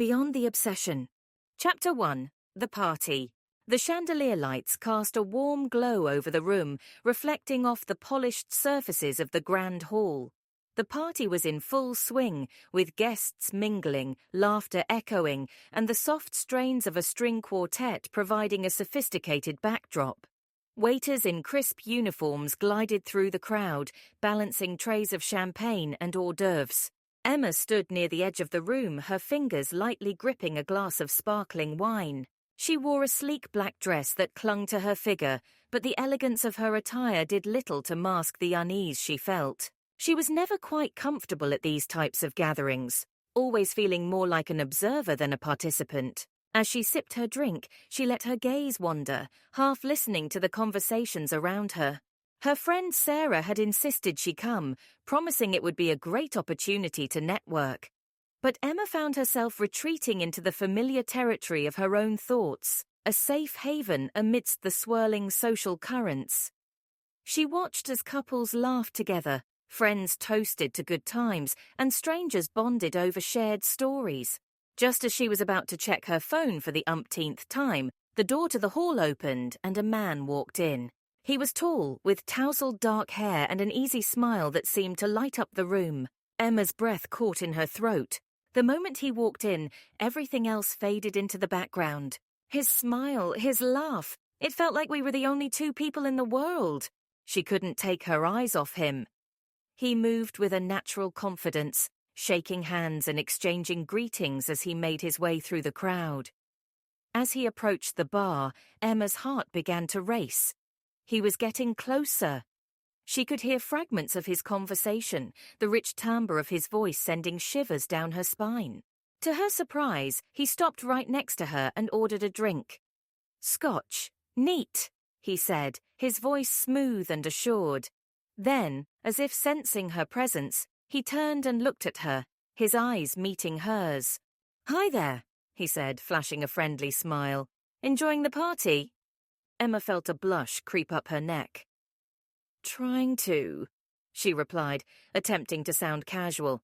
Beyond the Obsession. Chapter 1. The Party. The chandelier lights cast a warm glow over the room, reflecting off the polished surfaces of the grand hall. The party was in full swing, with guests mingling, laughter echoing, and the soft strains of a string quartet providing a sophisticated backdrop. Waiters in crisp uniforms glided through the crowd, balancing trays of champagne and hors d'oeuvres. Emma stood near the edge of the room, her fingers lightly gripping a glass of sparkling wine. She wore a sleek black dress that clung to her figure, but the elegance of her attire did little to mask the unease she felt. She was never quite comfortable at these types of gatherings, always feeling more like an observer than a participant. As she sipped her drink, she let her gaze wander, half listening to the conversations around her. Her friend Sarah had insisted she come, promising it would be a great opportunity to network. But Emma found herself retreating into the familiar territory of her own thoughts, a safe haven amidst the swirling social currents. She watched as couples laughed together, friends toasted to good times, and strangers bonded over shared stories. Just as she was about to check her phone for the umpteenth time, the door to the hall opened and a man walked in. He was tall, with tousled dark hair and an easy smile that seemed to light up the room. Emma's breath caught in her throat. The moment he walked in, everything else faded into the background. His smile, his laugh, it felt like we were the only two people in the world. She couldn't take her eyes off him. He moved with a natural confidence, shaking hands and exchanging greetings as he made his way through the crowd. As he approached the bar, Emma's heart began to race. He was getting closer. She could hear fragments of his conversation, the rich timbre of his voice sending shivers down her spine. To her surprise, he stopped right next to her and ordered a drink. "Scotch. Neat," he said, his voice smooth and assured. Then, as if sensing her presence, he turned and looked at her, his eyes meeting hers. "Hi there," he said, flashing a friendly smile. "Enjoying the party?" Emma felt a blush creep up her neck. "Trying to," she replied, attempting to sound casual.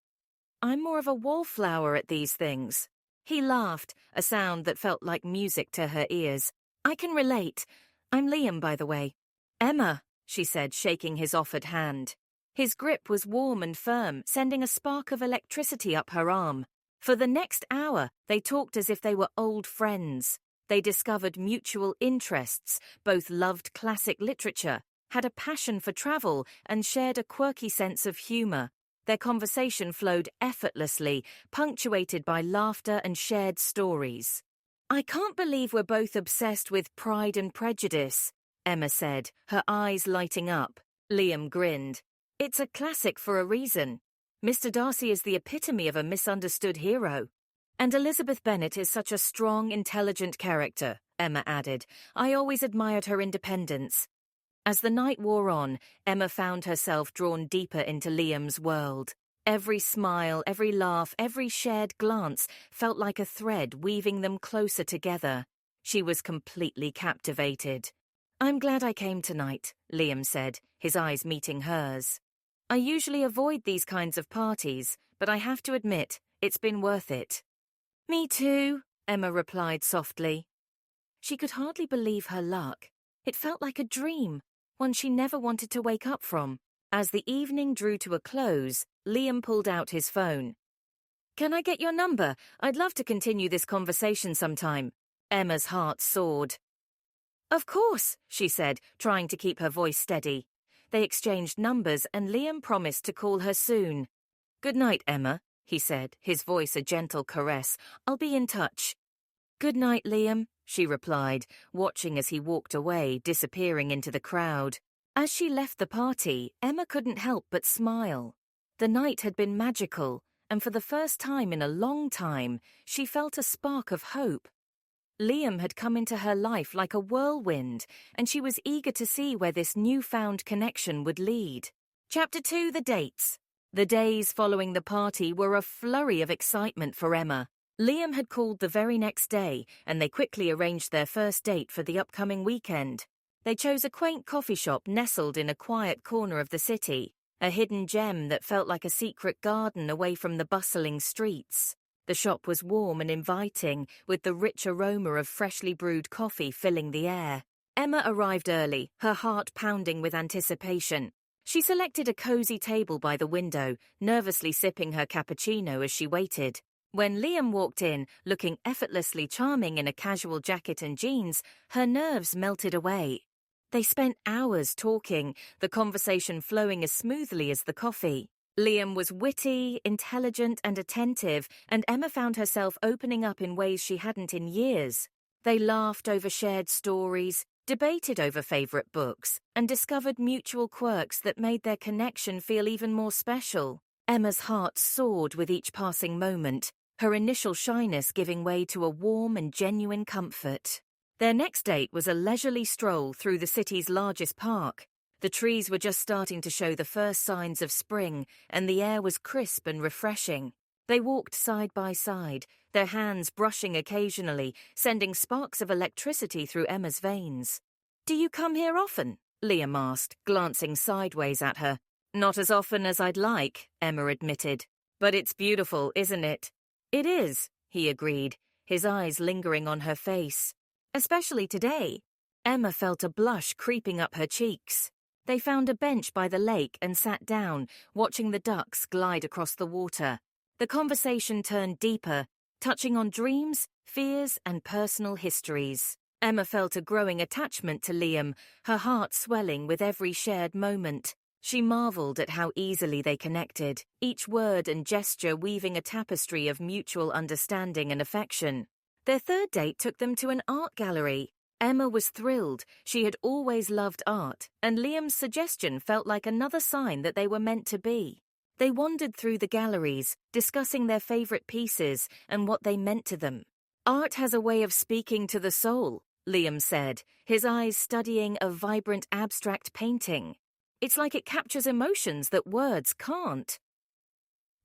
"I'm more of a wallflower at these things." He laughed, a sound that felt like music to her ears. "I can relate. I'm Liam, by the way." "Emma," she said, shaking his offered hand. His grip was warm and firm, sending a spark of electricity up her arm. For the next hour, they talked as if they were old friends. They discovered mutual interests, both loved classic literature, had a passion for travel, and shared a quirky sense of humor. Their conversation flowed effortlessly, punctuated by laughter and shared stories. "I can't believe we're both obsessed with Pride and Prejudice," Emma said, her eyes lighting up. Liam grinned. "It's a classic for a reason. Mr. Darcy is the epitome of a misunderstood hero. And Elizabeth Bennet is such a strong, intelligent character," Emma added. "I always admired her independence." As the night wore on, Emma found herself drawn deeper into Liam's world. Every smile, every laugh, every shared glance felt like a thread weaving them closer together. She was completely captivated. "I'm glad I came tonight," Liam said, his eyes meeting hers. "I usually avoid these kinds of parties, but I have to admit, it's been worth it." "Me too," Emma replied softly. She could hardly believe her luck. It felt like a dream, one she never wanted to wake up from. As the evening drew to a close, Liam pulled out his phone. "Can I get your number? I'd love to continue this conversation sometime." Emma's heart soared. "Of course," she said, trying to keep her voice steady. They exchanged numbers and Liam promised to call her soon. "Good night, Emma," he said, his voice a gentle caress. "I'll be in touch." "Good night, Liam," she replied, watching as he walked away, disappearing into the crowd. As she left the party, Emma couldn't help but smile. The night had been magical, and for the first time in a long time, she felt a spark of hope. Liam had come into her life like a whirlwind, and she was eager to see where this newfound connection would lead. Chapter 2: The Dates. The days following the party were a flurry of excitement for Emma. Liam had called the very next day, and they quickly arranged their first date for the upcoming weekend. They chose a quaint coffee shop nestled in a quiet corner of the city, a hidden gem that felt like a secret garden away from the bustling streets. The shop was warm and inviting, with the rich aroma of freshly brewed coffee filling the air. Emma arrived early, her heart pounding with anticipation. She selected a cozy table by the window, nervously sipping her cappuccino as she waited. When Liam walked in, looking effortlessly charming in a casual jacket and jeans, her nerves melted away. They spent hours talking, the conversation flowing as smoothly as the coffee. Liam was witty, intelligent, and attentive, and Emma found herself opening up in ways she hadn't in years. They laughed over shared stories, debated over favorite books, and discovered mutual quirks that made their connection feel even more special. Emma's heart soared with each passing moment, her initial shyness giving way to a warm and genuine comfort. Their next date was a leisurely stroll through the city's largest park. The trees were just starting to show the first signs of spring, and the air was crisp and refreshing. They walked side by side, their hands brushing occasionally, sending sparks of electricity through Emma's veins. "Do you come here often?" Liam asked, glancing sideways at her. "Not as often as I'd like," Emma admitted. "But it's beautiful, isn't it?" "It is," he agreed, his eyes lingering on her face. "Especially today." Emma felt a blush creeping up her cheeks. They found a bench by the lake and sat down, watching the ducks glide across the water. The conversation turned deeper, touching on dreams, fears, and personal histories. Emma felt a growing attachment to Liam, her heart swelling with every shared moment. She marveled at how easily they connected, each word and gesture weaving a tapestry of mutual understanding and affection. Their third date took them to an art gallery. Emma was thrilled. She had always loved art, and Liam's suggestion felt like another sign that they were meant to be. They wandered through the galleries, discussing their favorite pieces and what they meant to them. "Art has a way of speaking to the soul," Liam said, his eyes studying a vibrant abstract painting. "It's like it captures emotions that words can't."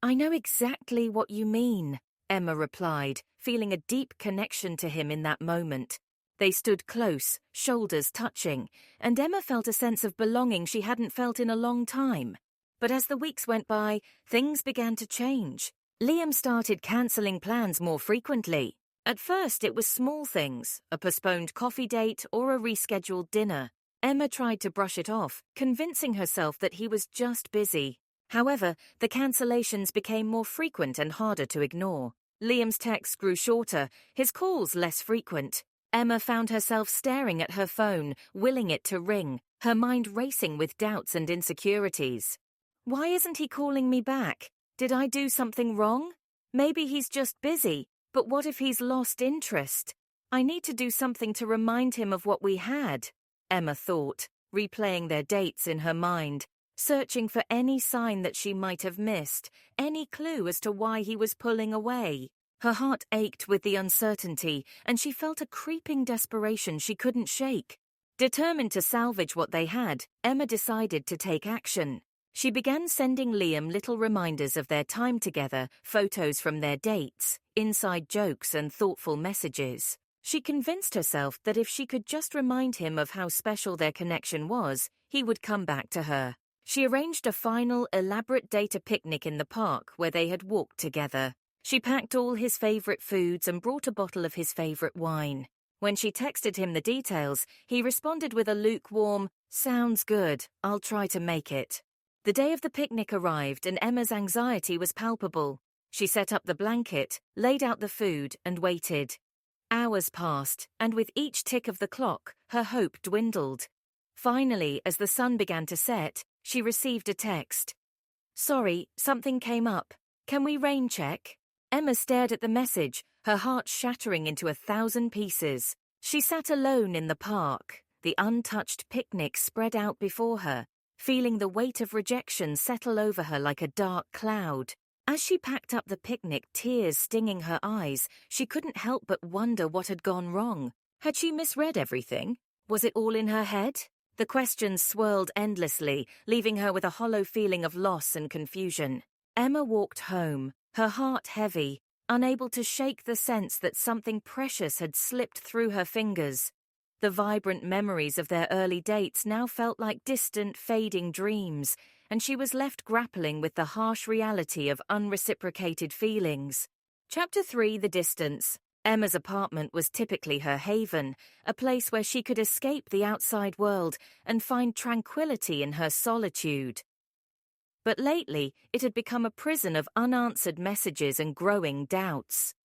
"I know exactly what you mean," Emma replied, feeling a deep connection to him in that moment. They stood close, shoulders touching, and Emma felt a sense of belonging she hadn't felt in a long time. But as the weeks went by, things began to change. Liam started cancelling plans more frequently. At first, it was small things, a postponed coffee date or a rescheduled dinner. Emma tried to brush it off, convincing herself that he was just busy. However, the cancellations became more frequent and harder to ignore. Liam's texts grew shorter, his calls less frequent. Emma found herself staring at her phone, willing it to ring, her mind racing with doubts and insecurities. "Why isn't he calling me back? Did I do something wrong? Maybe he's just busy, but what if he's lost interest? I need to do something to remind him of what we had," Emma thought, replaying their dates in her mind, searching for any sign that she might have missed, any clue as to why he was pulling away. Her heart ached with the uncertainty, and she felt a creeping desperation she couldn't shake. Determined to salvage what they had, Emma decided to take action. She began sending Liam little reminders of their time together, photos from their dates, inside jokes and thoughtful messages. She convinced herself that if she could just remind him of how special their connection was, he would come back to her. She arranged a final, elaborate date, a picnic in the park where they had walked together. She packed all his favorite foods and brought a bottle of his favorite wine. When she texted him the details, he responded with a lukewarm, "Sounds good, I'll try to make it." The day of the picnic arrived and Emma's anxiety was palpable. She set up the blanket, laid out the food, and waited. Hours passed, and with each tick of the clock, her hope dwindled. Finally, as the sun began to set, she received a text. "Sorry, something came up. Can we rain check?" Emma stared at the message, her heart shattering into 1,000 pieces. She sat alone in the park, the untouched picnic spread out before her, feeling the weight of rejection settle over her like a dark cloud. As she packed up the picnic, tears stinging her eyes, she couldn't help but wonder what had gone wrong. Had she misread everything? Was it all in her head? The questions swirled endlessly, leaving her with a hollow feeling of loss and confusion. Emma walked home, her heart heavy, unable to shake the sense that something precious had slipped through her fingers. The vibrant memories of their early dates now felt like distant, fading dreams, and she was left grappling with the harsh reality of unreciprocated feelings. Chapter 3: The Distance. Emma's apartment was typically her haven, a place where she could escape the outside world and find tranquility in her solitude. But lately, it had become a prison of unanswered messages and growing doubts.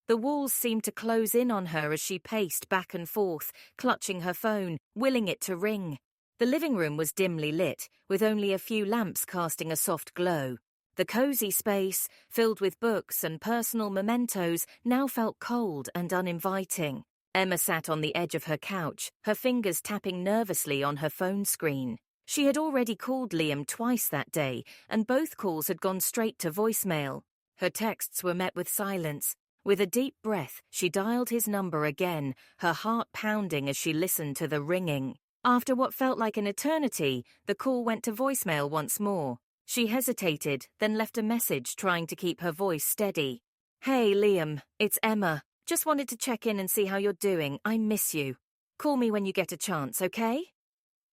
The walls seemed to close in on her as she paced back and forth, clutching her phone, willing it to ring. The living room was dimly lit, with only a few lamps casting a soft glow. The cozy space, filled with books and personal mementos, now felt cold and uninviting. Emma sat on the edge of her couch, her fingers tapping nervously on her phone screen. She had already called Liam twice that day, and both calls had gone straight to voicemail. Her texts were met with silence. With a deep breath, she dialed his number again, her heart pounding as she listened to the ringing. After what felt like an eternity, the call went to voicemail once more. She hesitated, then left a message trying to keep her voice steady. "Hey, Liam, it's Emma. Just wanted to check in and see how you're doing. I miss you. Call me when you get a chance, okay?"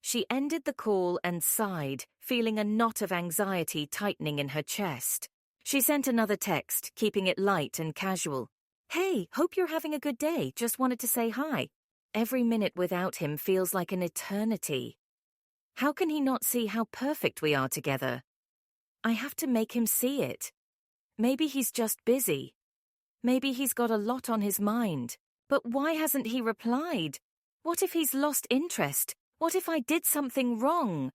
She ended the call and sighed, feeling a knot of anxiety tightening in her chest. She sent another text, keeping it light and casual. "Hey, hope you're having a good day. Just wanted to say hi. Every minute without him feels like an eternity. How can he not see how perfect we are together? I have to make him see it. Maybe he's just busy. Maybe he's got a lot on his mind. But why hasn't he replied? What if he's lost interest? What if I did something wrong?"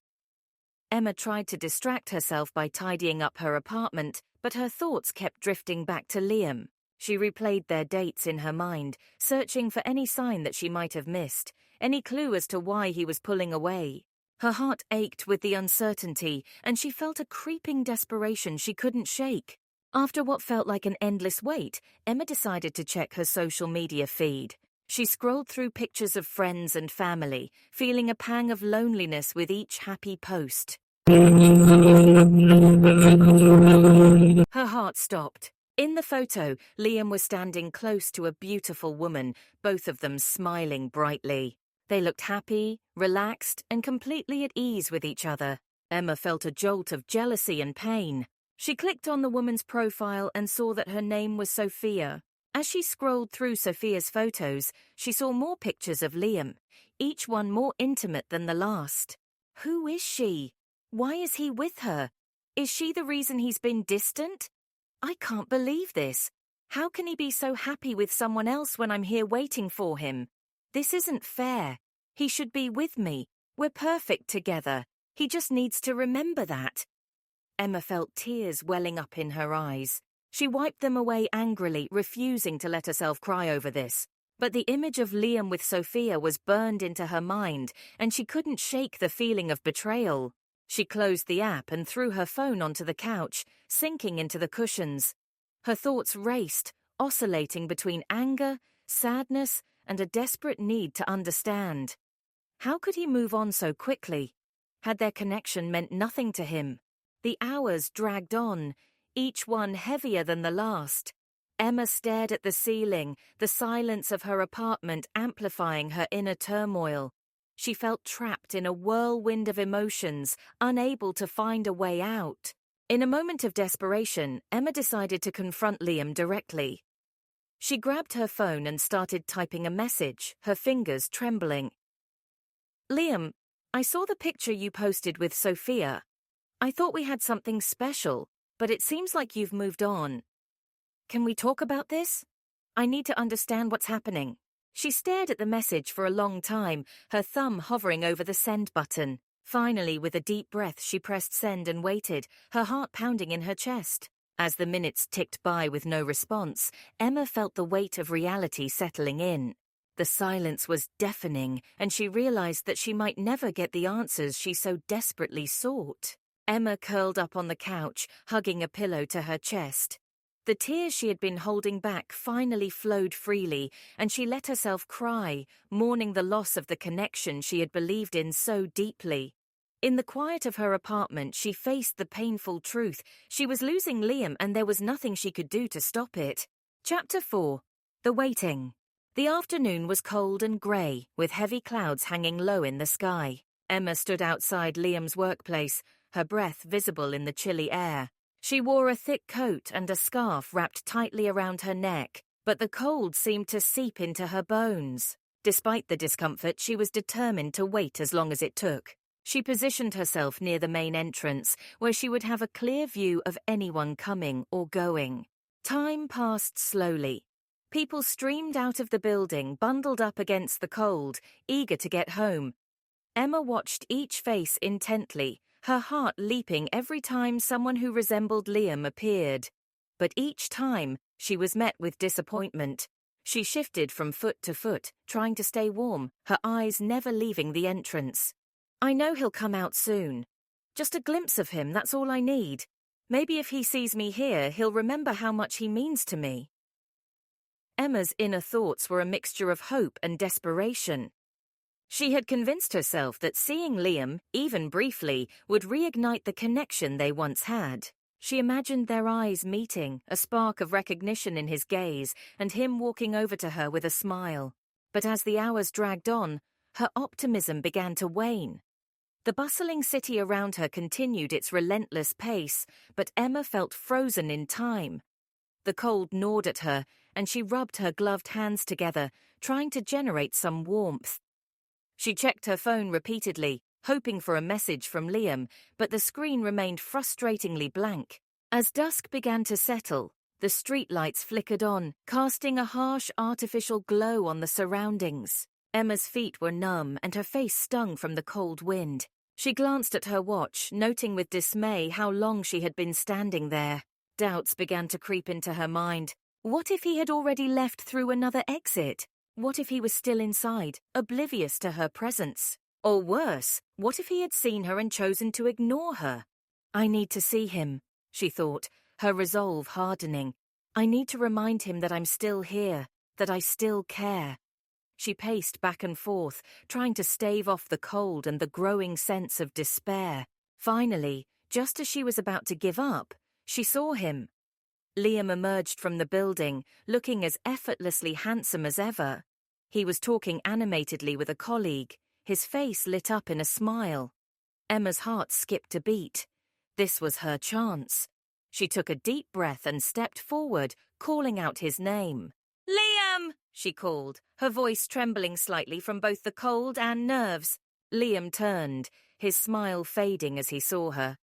Emma tried to distract herself by tidying up her apartment, but her thoughts kept drifting back to Liam. She replayed their dates in her mind, searching for any sign that she might have missed, any clue as to why he was pulling away. Her heart ached with the uncertainty, and she felt a creeping desperation she couldn't shake. After what felt like an endless wait, Emma decided to check her social media feed. She scrolled through pictures of friends and family, feeling a pang of loneliness with each happy post. Her heart stopped. In the photo, Liam was standing close to a beautiful woman, both of them smiling brightly. They looked happy, relaxed, and completely at ease with each other. Emma felt a jolt of jealousy and pain. She clicked on the woman's profile and saw that her name was Sophia. As she scrolled through Sophia's photos, she saw more pictures of Liam, each one more intimate than the last. Who is she? Why is he with her? Is she the reason he's been distant? I can't believe this. How can he be so happy with someone else when I'm here waiting for him? This isn't fair. He should be with me. We're perfect together. He just needs to remember that. Emma felt tears welling up in her eyes. She wiped them away angrily, refusing to let herself cry over this. But the image of Liam with Sophia was burned into her mind, and she couldn't shake the feeling of betrayal. She closed the app and threw her phone onto the couch, sinking into the cushions. Her thoughts raced, oscillating between anger, sadness, and a desperate need to understand. How could he move on so quickly? Had their connection meant nothing to him? The hours dragged on, each one heavier than the last. Emma stared at the ceiling, the silence of her apartment amplifying her inner turmoil. She felt trapped in a whirlwind of emotions, unable to find a way out. In a moment of desperation, Emma decided to confront Liam directly. She grabbed her phone and started typing a message, her fingers trembling. "Liam, I saw the picture you posted with Sophia. I thought we had something special, but it seems like you've moved on. Can we talk about this? I need to understand what's happening." She stared at the message for a long time, her thumb hovering over the send button. Finally, with a deep breath, she pressed send and waited, her heart pounding in her chest. As the minutes ticked by with no response, Emma felt the weight of reality settling in. The silence was deafening, and she realized that she might never get the answers she so desperately sought. Emma curled up on the couch, hugging a pillow to her chest. The tears she had been holding back finally flowed freely, and she let herself cry, mourning the loss of the connection she had believed in so deeply. In the quiet of her apartment, she faced the painful truth. She was losing Liam, and there was nothing she could do to stop it. Chapter 4: The Waiting. The afternoon was cold and grey, with heavy clouds hanging low in the sky. Emma stood outside Liam's workplace, her breath visible in the chilly air. She wore a thick coat and a scarf wrapped tightly around her neck, but the cold seemed to seep into her bones. Despite the discomfort, she was determined to wait as long as it took. She positioned herself near the main entrance, where she would have a clear view of anyone coming or going. Time passed slowly. People streamed out of the building, bundled up against the cold, eager to get home. Emma watched each face intently, her heart leaping every time someone who resembled Liam appeared. But each time, she was met with disappointment. She shifted from foot to foot, trying to stay warm, her eyes never leaving the entrance. I know he'll come out soon. Just a glimpse of him, that's all I need. Maybe if he sees me here, he'll remember how much he means to me. Emma's inner thoughts were a mixture of hope and desperation. She had convinced herself that seeing Liam, even briefly, would reignite the connection they once had. She imagined their eyes meeting, a spark of recognition in his gaze, and him walking over to her with a smile. But as the hours dragged on, her optimism began to wane. The bustling city around her continued its relentless pace, but Emma felt frozen in time. The cold gnawed at her, and she rubbed her gloved hands together, trying to generate some warmth. She checked her phone repeatedly, hoping for a message from Liam, but the screen remained frustratingly blank. As dusk began to settle, the streetlights flickered on, casting a harsh artificial glow on the surroundings. Emma's feet were numb and her face stung from the cold wind. She glanced at her watch, noting with dismay how long she had been standing there. Doubts began to creep into her mind. What if he had already left through another exit? What if he was still inside, oblivious to her presence? Or worse, what if he had seen her and chosen to ignore her? I need to see him, she thought, her resolve hardening. I need to remind him that I'm still here, that I still care. She paced back and forth, trying to stave off the cold and the growing sense of despair. Finally, just as she was about to give up, she saw him. Liam emerged from the building, looking as effortlessly handsome as ever. He was talking animatedly with a colleague, his face lit up in a smile. Emma's heart skipped a beat. This was her chance. She took a deep breath and stepped forward, calling out his name. "Liam!" she called, her voice trembling slightly from both the cold and nerves. Liam turned, his smile fading as he saw her.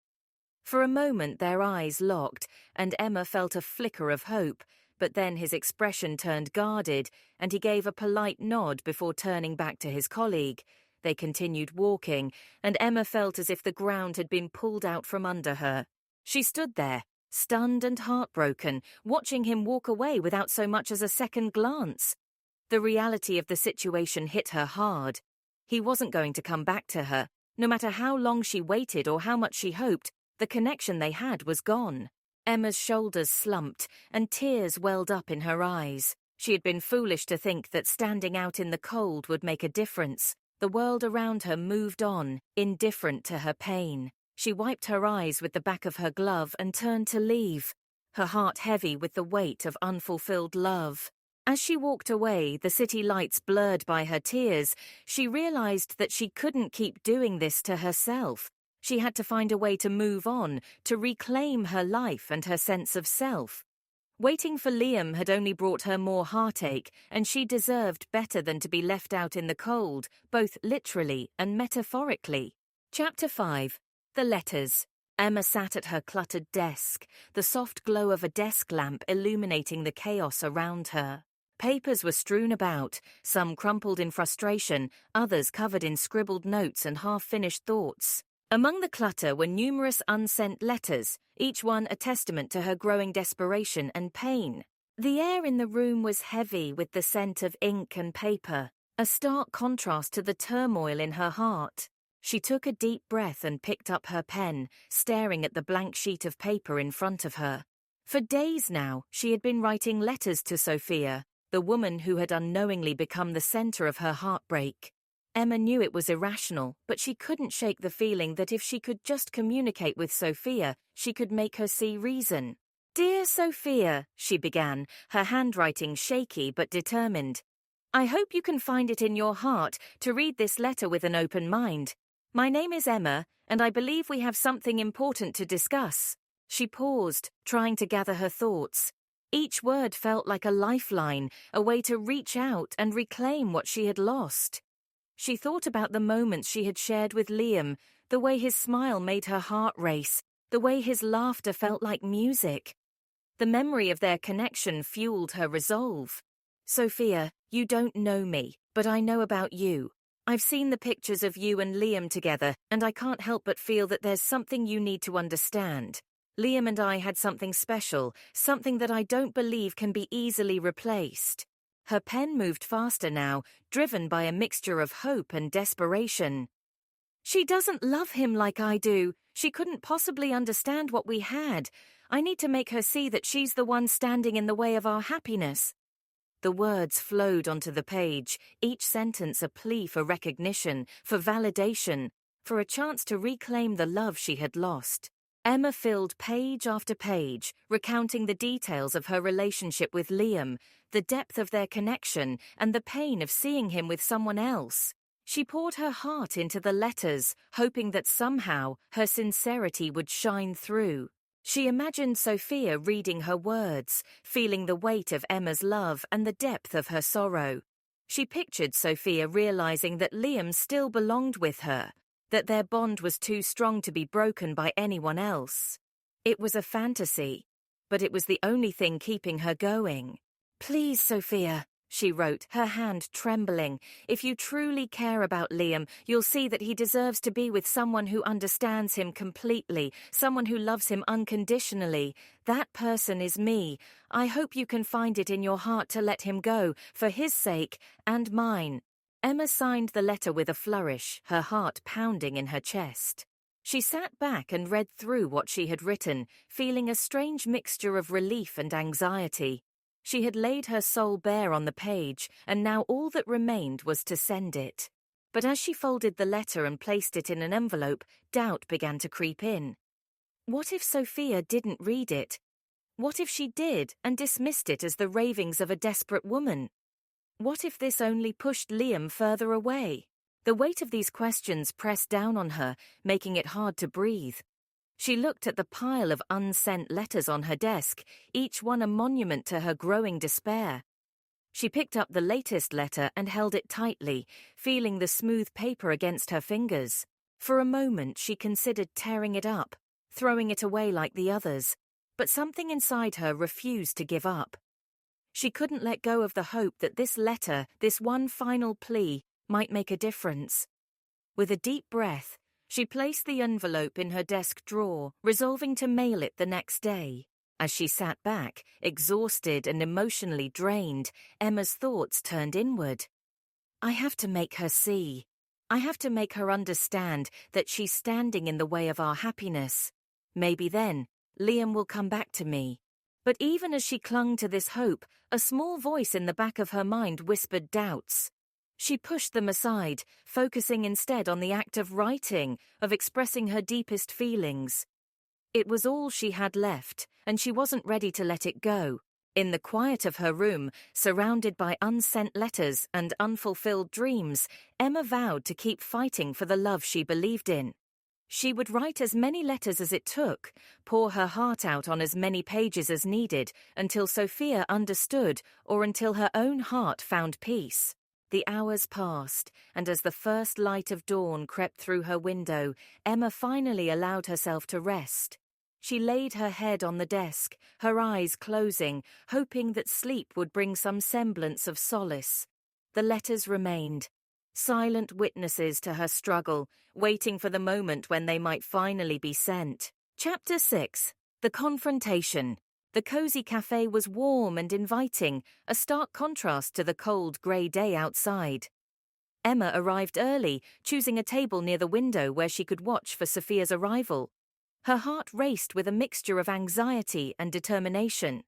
For a moment their eyes locked, and Emma felt a flicker of hope, but then his expression turned guarded, and he gave a polite nod before turning back to his colleague. They continued walking, and Emma felt as if the ground had been pulled out from under her. She stood there, stunned and heartbroken, watching him walk away without so much as a second glance. The reality of the situation hit her hard. He wasn't going to come back to her. No matter how long she waited or how much she hoped, the connection they had was gone. Emma's shoulders slumped, and tears welled up in her eyes. She had been foolish to think that standing out in the cold would make a difference. The world around her moved on, indifferent to her pain. She wiped her eyes with the back of her glove and turned to leave, her heart heavy with the weight of unfulfilled love. As she walked away, the city lights blurred by her tears, she realized that she couldn't keep doing this to herself. She had to find a way to move on, to reclaim her life and her sense of self. Waiting for Liam had only brought her more heartache, and she deserved better than to be left out in the cold, both literally and metaphorically. Chapter 5. The Letters. Emma sat at her cluttered desk, the soft glow of a desk lamp illuminating the chaos around her. Papers were strewn about, some crumpled in frustration, others covered in scribbled notes and half-finished thoughts. Among the clutter were numerous unsent letters, each one a testament to her growing desperation and pain. The air in the room was heavy with the scent of ink and paper, a stark contrast to the turmoil in her heart. She took a deep breath and picked up her pen, staring at the blank sheet of paper in front of her. For days now, she had been writing letters to Sophia, the woman who had unknowingly become the center of her heartbreak. Emma knew it was irrational, but she couldn't shake the feeling that if she could just communicate with Sophia, she could make her see reason. "Dear Sophia," she began, her handwriting shaky but determined. "I hope you can find it in your heart to read this letter with an open mind. My name is Emma, and I believe we have something important to discuss." She paused, trying to gather her thoughts. Each word felt like a lifeline, a way to reach out and reclaim what she had lost. She thought about the moments she had shared with Liam, the way his smile made her heart race, the way his laughter felt like music. The memory of their connection fueled her resolve. Sophia, you don't know me, but I know about you. I've seen the pictures of you and Liam together, and I can't help but feel that there's something you need to understand. Liam and I had something special, something that I don't believe can be easily replaced. Her pen moved faster now, driven by a mixture of hope and desperation. She doesn't love him like I do. She couldn't possibly understand what we had. I need to make her see that she's the one standing in the way of our happiness. The words flowed onto the page, each sentence a plea for recognition, for validation, for a chance to reclaim the love she had lost. Emma filled page after page, recounting the details of her relationship with Liam, the depth of their connection, and the pain of seeing him with someone else. She poured her heart into the letters, hoping that somehow her sincerity would shine through. She imagined Sophia reading her words, feeling the weight of Emma's love and the depth of her sorrow. She pictured Sophia realizing that Liam still belonged with her, that their bond was too strong to be broken by anyone else. It was a fantasy, but it was the only thing keeping her going. "Please, Sophia," she wrote, her hand trembling. "If you truly care about Liam, you'll see that he deserves to be with someone who understands him completely, someone who loves him unconditionally. That person is me. I hope you can find it in your heart to let him go, for his sake and mine." Emma signed the letter with a flourish, her heart pounding in her chest. She sat back and read through what she had written, feeling a strange mixture of relief and anxiety. She had laid her soul bare on the page, and now all that remained was to send it. But as she folded the letter and placed it in an envelope, doubt began to creep in. What if Sophia didn't read it? What if she did and dismissed it as the ravings of a desperate woman? What if this only pushed Liam further away? The weight of these questions pressed down on her, making it hard to breathe. She looked at the pile of unsent letters on her desk, each one a monument to her growing despair. She picked up the latest letter and held it tightly, feeling the smooth paper against her fingers. For a moment she considered tearing it up, throwing it away like the others, but something inside her refused to give up. She couldn't let go of the hope that this letter, this one final plea, might make a difference. With a deep breath, she placed the envelope in her desk drawer, resolving to mail it the next day. As she sat back, exhausted and emotionally drained, Emma's thoughts turned inward. I have to make her see. I have to make her understand that she's standing in the way of our happiness. Maybe then, Liam will come back to me. But even as she clung to this hope, a small voice in the back of her mind whispered doubts. She pushed them aside, focusing instead on the act of writing, of expressing her deepest feelings. It was all she had left, and she wasn't ready to let it go. In the quiet of her room, surrounded by unsent letters and unfulfilled dreams, Emma vowed to keep fighting for the love she believed in. She would write as many letters as it took, pour her heart out on as many pages as needed, until Sophia understood or until her own heart found peace. The hours passed, and as the first light of dawn crept through her window, Emma finally allowed herself to rest. She laid her head on the desk, her eyes closing, hoping that sleep would bring some semblance of solace. The letters remained, silent witnesses to her struggle, waiting for the moment when they might finally be sent. Chapter 6. The Confrontation. The cozy cafe was warm and inviting, a stark contrast to the cold, grey day outside. Emma arrived early, choosing a table near the window where she could watch for Sophia's arrival. Her heart raced with a mixture of anxiety and determination.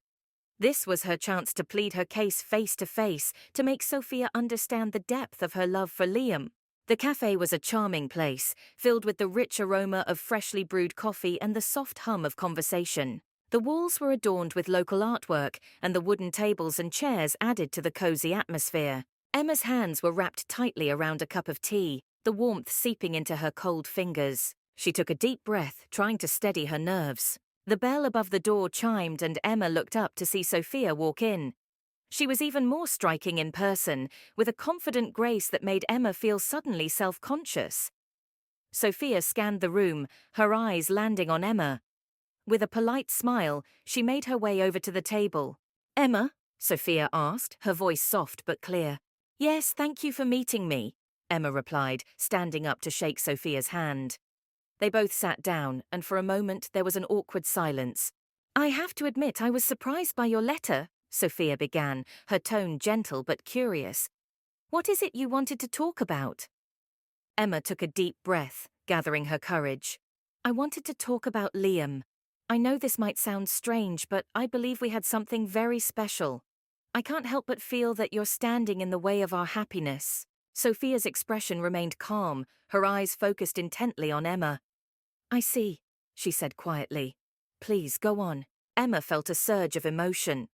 This was her chance to plead her case face to face, to make Sophia understand the depth of her love for Liam. The cafe was a charming place, filled with the rich aroma of freshly brewed coffee and the soft hum of conversation. The walls were adorned with local artwork, and the wooden tables and chairs added to the cozy atmosphere. Emma's hands were wrapped tightly around a cup of tea, the warmth seeping into her cold fingers. She took a deep breath, trying to steady her nerves. The bell above the door chimed and Emma looked up to see Sophia walk in. She was even more striking in person, with a confident grace that made Emma feel suddenly self-conscious. Sophia scanned the room, her eyes landing on Emma. With a polite smile, she made her way over to the table. "Emma?" Sophia asked, her voice soft but clear. "Yes, thank you for meeting me," Emma replied, standing up to shake Sophia's hand. They both sat down, and for a moment there was an awkward silence. "I have to admit I was surprised by your letter," Sophia began, her tone gentle but curious. "What is it you wanted to talk about?" Emma took a deep breath, gathering her courage. "I wanted to talk about Liam. I know this might sound strange, but I believe we had something very special. I can't help but feel that you're standing in the way of our happiness." Sophia's expression remained calm, her eyes focused intently on Emma. "I see," she said quietly. "Please, go on." Emma felt a surge of emotion.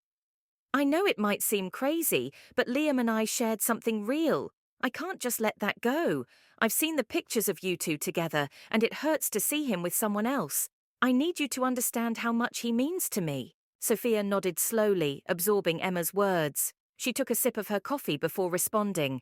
"I know it might seem crazy, but Liam and I shared something real. I can't just let that go. I've seen the pictures of you two together, and it hurts to see him with someone else. I need you to understand how much he means to me." Sophia nodded slowly, absorbing Emma's words. She took a sip of her coffee before responding.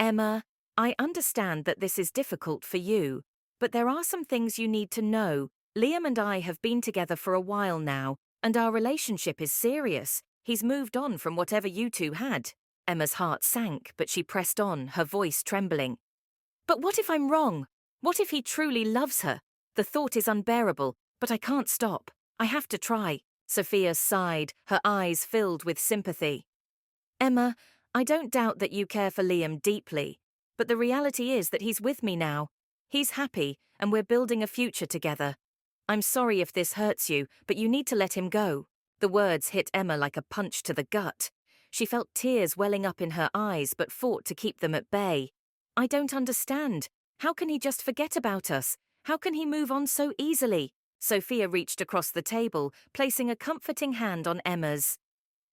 "Emma, I understand that this is difficult for you, but there are some things you need to know. Liam and I have been together for a while now, and our relationship is serious. He's moved on from whatever you two had." Emma's heart sank, but she pressed on, her voice trembling. "But what if I'm wrong? What if he truly loves her? The thought is unbearable, but I can't stop. I have to try." Sophia sighed, her eyes filled with sympathy. "Emma, I don't doubt that you care for Liam deeply, but the reality is that he's with me now. He's happy, and we're building a future together. I'm sorry if this hurts you, but you need to let him go." The words hit Emma like a punch to the gut. She felt tears welling up in her eyes but fought to keep them at bay. "I don't understand. How can he just forget about us? How can he move on so easily?" Sophia reached across the table, placing a comforting hand on Emma's.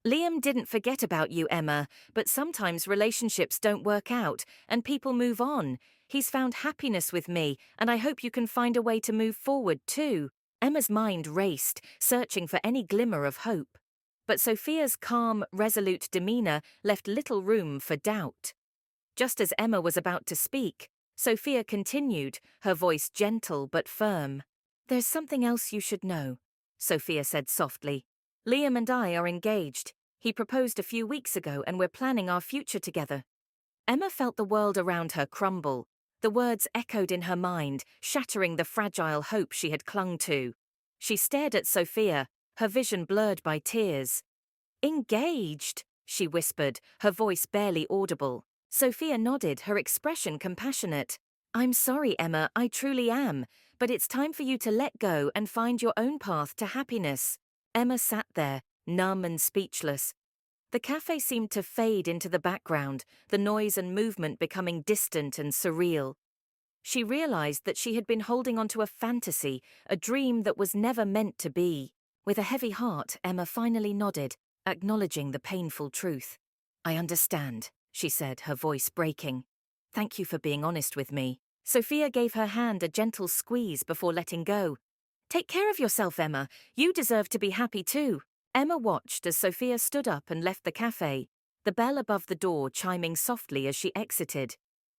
"Liam didn't forget about you, Emma, but sometimes relationships don't work out and people move on. He's found happiness with me, and I hope you can find a way to move forward too." Emma's mind raced, searching for any glimmer of hope. But Sophia's calm, resolute demeanor left little room for doubt. Just as Emma was about to speak, Sophia continued, her voice gentle but firm. "There's something else you should know," Sophia said softly. "Liam and I are engaged. He proposed a few weeks ago and we're planning our future together." Emma felt the world around her crumble. The words echoed in her mind, shattering the fragile hope she had clung to. She stared at Sophia, her vision blurred by tears. "Engaged?" she whispered, her voice barely audible. Sophia nodded, her expression compassionate. "I'm sorry, Emma, I truly am, but it's time for you to let go and find your own path to happiness." Emma sat there, numb and speechless. The cafe seemed to fade into the background, the noise and movement becoming distant and surreal. She realized that she had been holding onto a fantasy, a dream that was never meant to be. With a heavy heart, Emma finally nodded, acknowledging the painful truth. "I understand," she said, her voice breaking. "Thank you for being honest with me." Sophia gave her hand a gentle squeeze before letting go. "Take care of yourself, Emma. You deserve to be happy too." Emma watched as Sophia stood up and left the cafe, the bell above the door chiming softly as she exited.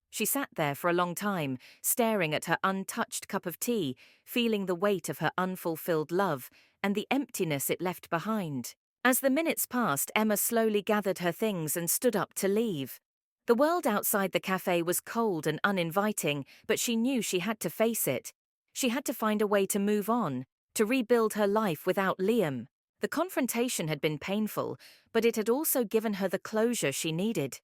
She sat there for a long time, staring at her untouched cup of tea, feeling the weight of her unfulfilled love and the emptiness it left behind. As the minutes passed, Emma slowly gathered her things and stood up to leave. The world outside the cafe was cold and uninviting, but she knew she had to face it. She had to find a way to move on, to rebuild her life without Liam. The confrontation had been painful, but it had also given her the closure she needed.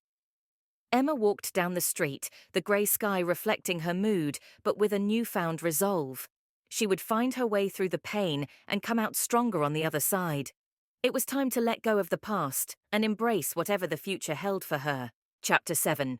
Emma walked down the street, the grey sky reflecting her mood, but with a newfound resolve. She would find her way through the pain and come out stronger on the other side. It was time to let go of the past and embrace whatever the future held for her. Chapter 7.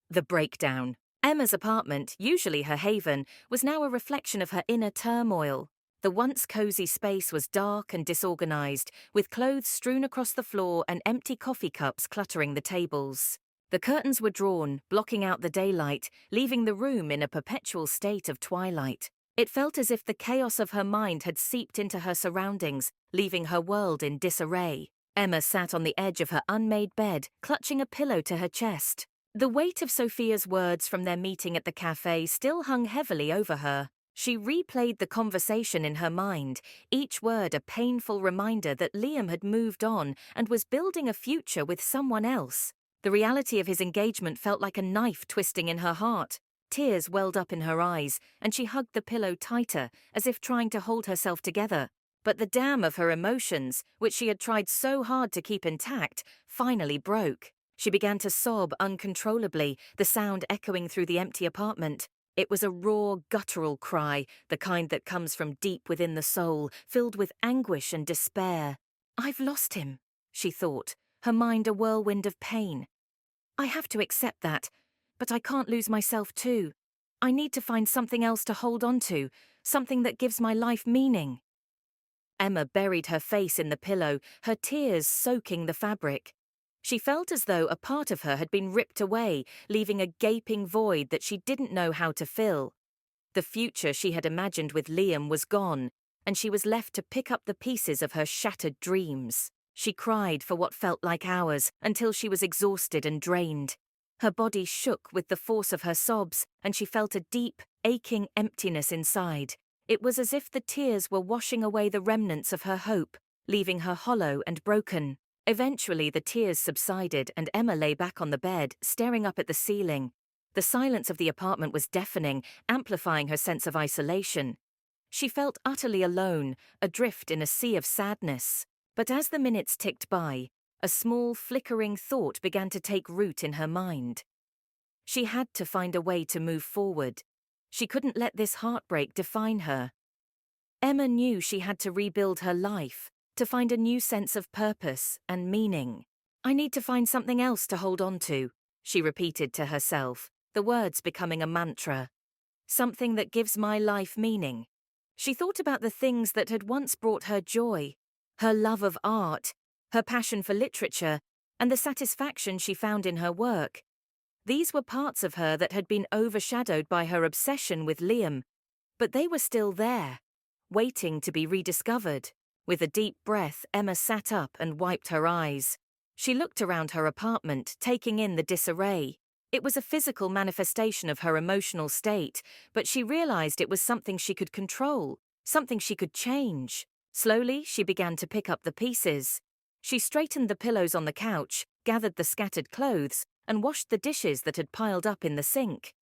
The Breakdown. Emma's apartment, usually her haven, was now a reflection of her inner turmoil. The once cozy space was dark and disorganized, with clothes strewn across the floor and empty coffee cups cluttering the tables. The curtains were drawn, blocking out the daylight, leaving the room in a perpetual state of twilight. It felt as if the chaos of her mind had seeped into her surroundings, leaving her world in disarray. Emma sat on the edge of her unmade bed, clutching a pillow to her chest. The weight of Sophia's words from their meeting at the cafe still hung heavily over her. She replayed the conversation in her mind, each word a painful reminder that Liam had moved on and was building a future with someone else. The reality of his engagement felt like a knife twisting in her heart. Tears welled up in her eyes, and she hugged the pillow tighter, as if trying to hold herself together. But the dam of her emotions, which she had tried so hard to keep intact, finally broke. She began to sob uncontrollably, the sound echoing through the empty apartment. It was a raw, guttural cry, the kind that comes from deep within the soul, filled with anguish and despair. "I've lost him," she thought, her mind a whirlwind of pain. "I have to accept that, but I can't lose myself too. I need to find something else to hold on to, something that gives my life meaning." Emma buried her face in the pillow, her tears soaking the fabric. She felt as though a part of her had been ripped away, leaving a gaping void that she didn't know how to fill. The future she had imagined with Liam was gone, and she was left to pick up the pieces of her shattered dreams. She cried for what felt like hours, until she was exhausted and drained. Her body shook with the force of her sobs, and she felt a deep, aching emptiness inside. It was as if the tears were washing away the remnants of her hope, leaving her hollow and broken. Eventually the tears subsided and Emma lay back on the bed, staring up at the ceiling. The silence of the apartment was deafening, amplifying her sense of isolation. She felt utterly alone, adrift in a sea of sadness. But as the minutes ticked by, a small, flickering thought began to take root in her mind. She had to find a way to move forward. She couldn't let this heartbreak define her. Emma knew she had to rebuild her life, to find a new sense of purpose and meaning. "I need to find something else to hold on to," she repeated to herself, the words becoming a mantra. "Something that gives my life meaning." She thought about the things that had once brought her joy, her love of art, her passion for literature, and the satisfaction she found in her work. These were parts of her that had been overshadowed by her obsession with Liam, but they were still there, waiting to be rediscovered. With a deep breath, Emma sat up and wiped her eyes. She looked around her apartment, taking in the disarray. It was a physical manifestation of her emotional state, but she realized it was something she could control, something she could change. Slowly, she began to pick up the pieces. She straightened the pillows on the couch, gathered the scattered clothes, and washed the dishes that had piled up in the sink.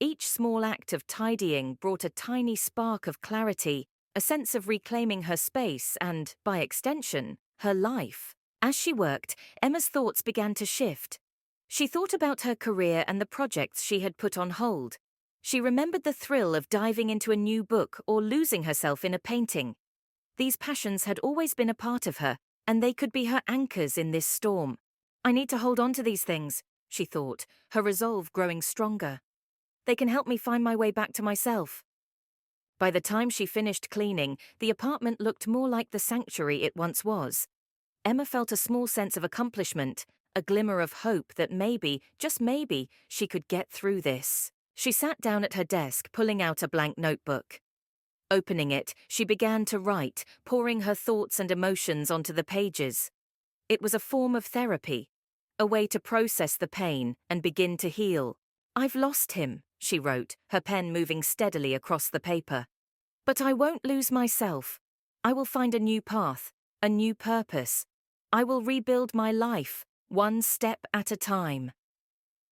Each small act of tidying brought a tiny spark of clarity, a sense of reclaiming her space and, by extension, her life. As she worked, Emma's thoughts began to shift. She thought about her career and the projects she had put on hold. She remembered the thrill of diving into a new book or losing herself in a painting. These passions had always been a part of her, and they could be her anchors in this storm. "I need to hold on to these things," she thought, her resolve growing stronger. "They can help me find my way back to myself." By the time she finished cleaning, the apartment looked more like the sanctuary it once was. Emma felt a small sense of accomplishment, a glimmer of hope that maybe, just maybe, she could get through this. She sat down at her desk, pulling out a blank notebook. Opening it, she began to write, pouring her thoughts and emotions onto the pages. It was a form of therapy, a way to process the pain and begin to heal. "I've lost him," she wrote, her pen moving steadily across the paper. "But I won't lose myself. I will find a new path, a new purpose. I will rebuild my life, one step at a time."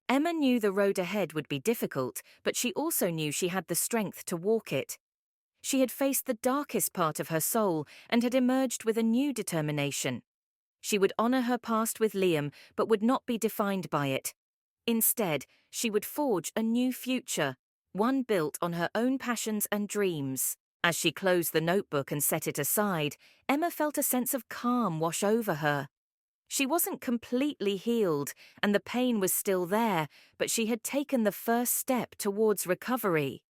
Emma knew the road ahead would be difficult, but she also knew she had the strength to walk it. She had faced the darkest part of her soul and had emerged with a new determination. She would honor her past with Liam, but would not be defined by it. Instead, she would forge a new future, one built on her own passions and dreams. As she closed the notebook and set it aside, Emma felt a sense of calm wash over her. She wasn't completely healed, and the pain was still there, but she had taken the first step towards recovery.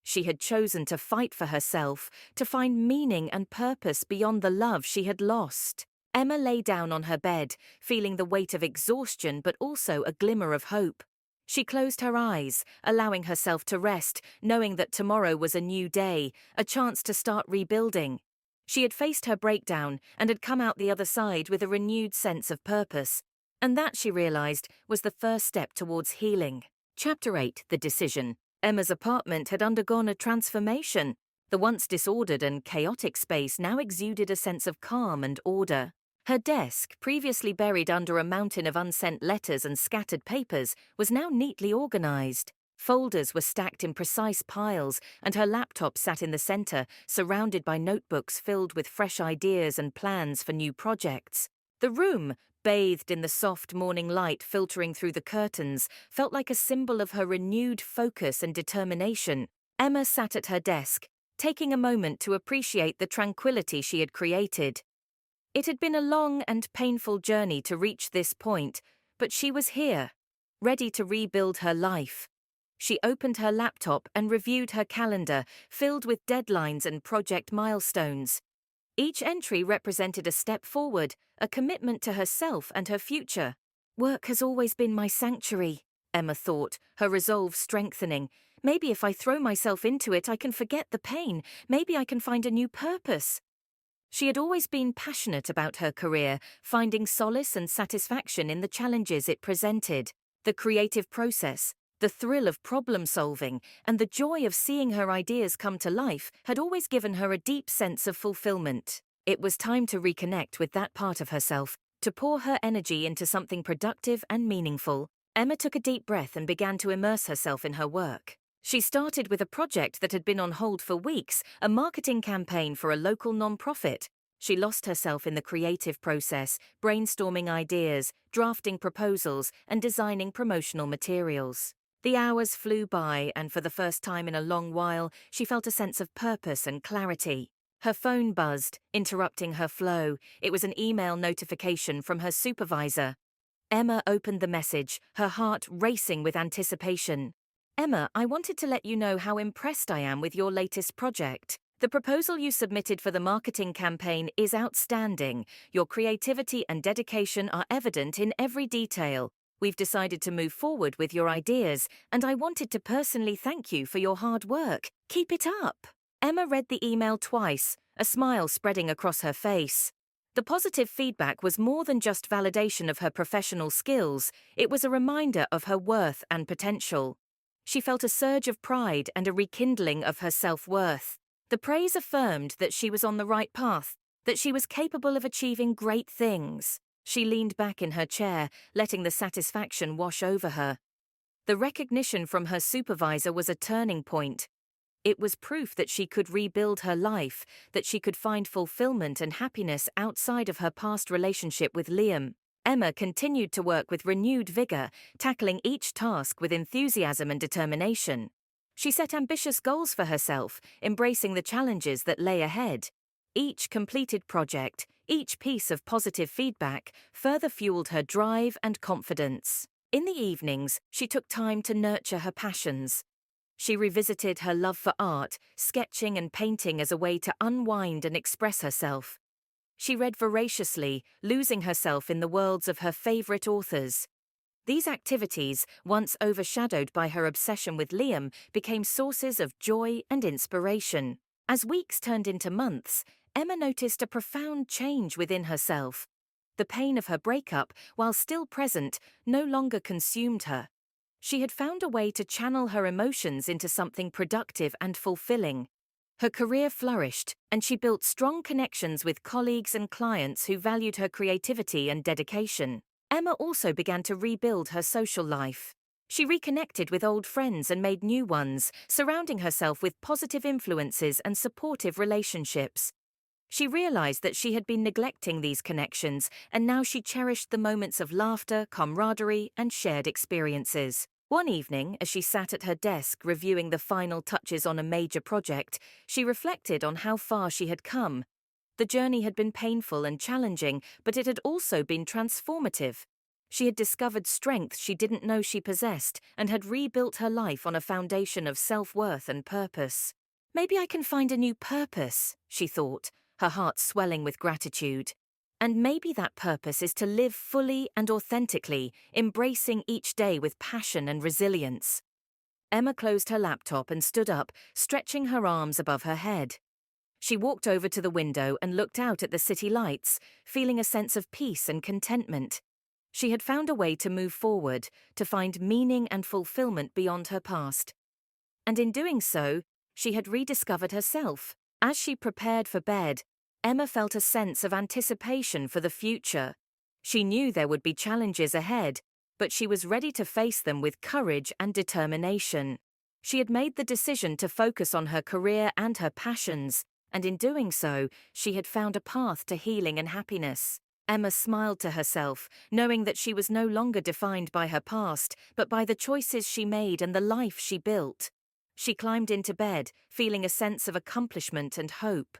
She had chosen to fight for herself, to find meaning and purpose beyond the love she had lost. Emma lay down on her bed, feeling the weight of exhaustion but also a glimmer of hope. She closed her eyes, allowing herself to rest, knowing that tomorrow was a new day, a chance to start rebuilding. She had faced her breakdown and had come out the other side with a renewed sense of purpose. And that, she realized, was the first step towards healing. Chapter 8: The Decision. Emma's apartment had undergone a transformation. The once disordered and chaotic space now exuded a sense of calm and order. Her desk, previously buried under a mountain of unsent letters and scattered papers, was now neatly organized. Folders were stacked in precise piles, and her laptop sat in the center, surrounded by notebooks filled with fresh ideas and plans for new projects. The room, bathed in the soft morning light filtering through the curtains, felt like a symbol of her renewed focus and determination. Emma sat at her desk, taking a moment to appreciate the tranquility she had created. It had been a long and painful journey to reach this point, but she was here, ready to rebuild her life. She opened her laptop and reviewed her calendar, filled with deadlines and project milestones. Each entry represented a step forward, a commitment to herself and her future. Work has always been my sanctuary, Emma thought, her resolve strengthening. Maybe if I throw myself into it, I can forget the pain. Maybe I can find a new purpose. She had always been passionate about her career, finding solace and satisfaction in the challenges it presented. The creative process, the thrill of problem-solving, and the joy of seeing her ideas come to life had always given her a deep sense of fulfillment. It was time to reconnect with that part of herself, to pour her energy into something productive and meaningful. Emma took a deep breath and began to immerse herself in her work. She started with a project that had been on hold for weeks, a marketing campaign for a local non-profit. She lost herself in the creative process, brainstorming ideas, drafting proposals, and designing promotional materials. The hours flew by, and for the first time in a long while, she felt a sense of purpose and clarity. Her phone buzzed, interrupting her flow. It was an email notification from her supervisor. Emma opened the message, her heart racing with anticipation. Emma, I wanted to let you know how impressed I am with your latest project. The proposal you submitted for the marketing campaign is outstanding. Your creativity and dedication are evident in every detail. We've decided to move forward with your ideas, and I wanted to personally thank you for your hard work. Keep it up. Emma read the email twice, a smile spreading across her face. The positive feedback was more than just validation of her professional skills, it was a reminder of her worth and potential. She felt a surge of pride and a rekindling of her self-worth. The praise affirmed that she was on the right path, that she was capable of achieving great things. She leaned back in her chair, letting the satisfaction wash over her. The recognition from her supervisor was a turning point. It was proof that she could rebuild her life, that she could find fulfillment and happiness outside of her past relationship with Liam. Emma continued to work with renewed vigor, tackling each task with enthusiasm and determination. She set ambitious goals for herself, embracing the challenges that lay ahead. Each completed project, each piece of positive feedback, further fueled her drive and confidence. In the evenings, she took time to nurture her passions. She revisited her love for art, sketching and painting as a way to unwind and express herself. She read voraciously, losing herself in the worlds of her favorite authors. These activities, once overshadowed by her obsession with Liam, became sources of joy and inspiration. As weeks turned into months, Emma noticed a profound change within herself. The pain of her breakup, while still present, no longer consumed her. She had found a way to channel her emotions into something productive and fulfilling. Her career flourished, and she built strong connections with colleagues and clients who valued her creativity and dedication. Emma also began to rebuild her social life. She reconnected with old friends and made new ones, surrounding herself with positive influences and supportive relationships. She realized that she had been neglecting these connections, and now she cherished the moments of laughter, camaraderie, and shared experiences. One evening, as she sat at her desk reviewing the final touches on a major project, she reflected on how far she had come. The journey had been painful and challenging, but it had also been transformative. She had discovered strength she didn't know she possessed and had rebuilt her life on a foundation of self-worth and purpose. Maybe I can find a new purpose, she thought, her heart swelling with gratitude. And maybe that purpose is to live fully and authentically, embracing each day with passion and resilience. Emma closed her laptop and stood up, stretching her arms above her head. She walked over to the window and looked out at the city lights, feeling a sense of peace and contentment. She had found a way to move forward, to find meaning and fulfillment beyond her past. And in doing so, she had rediscovered herself. As she prepared for bed, Emma felt a sense of anticipation for the future. She knew there would be challenges ahead, but she was ready to face them with courage and determination. She had made the decision to focus on her career and her passions, and in doing so, she had found a path to healing and happiness. Emma smiled to herself, knowing that she was no longer defined by her past, but by the choices she made and the life she built. She climbed into bed, feeling a sense of accomplishment and hope.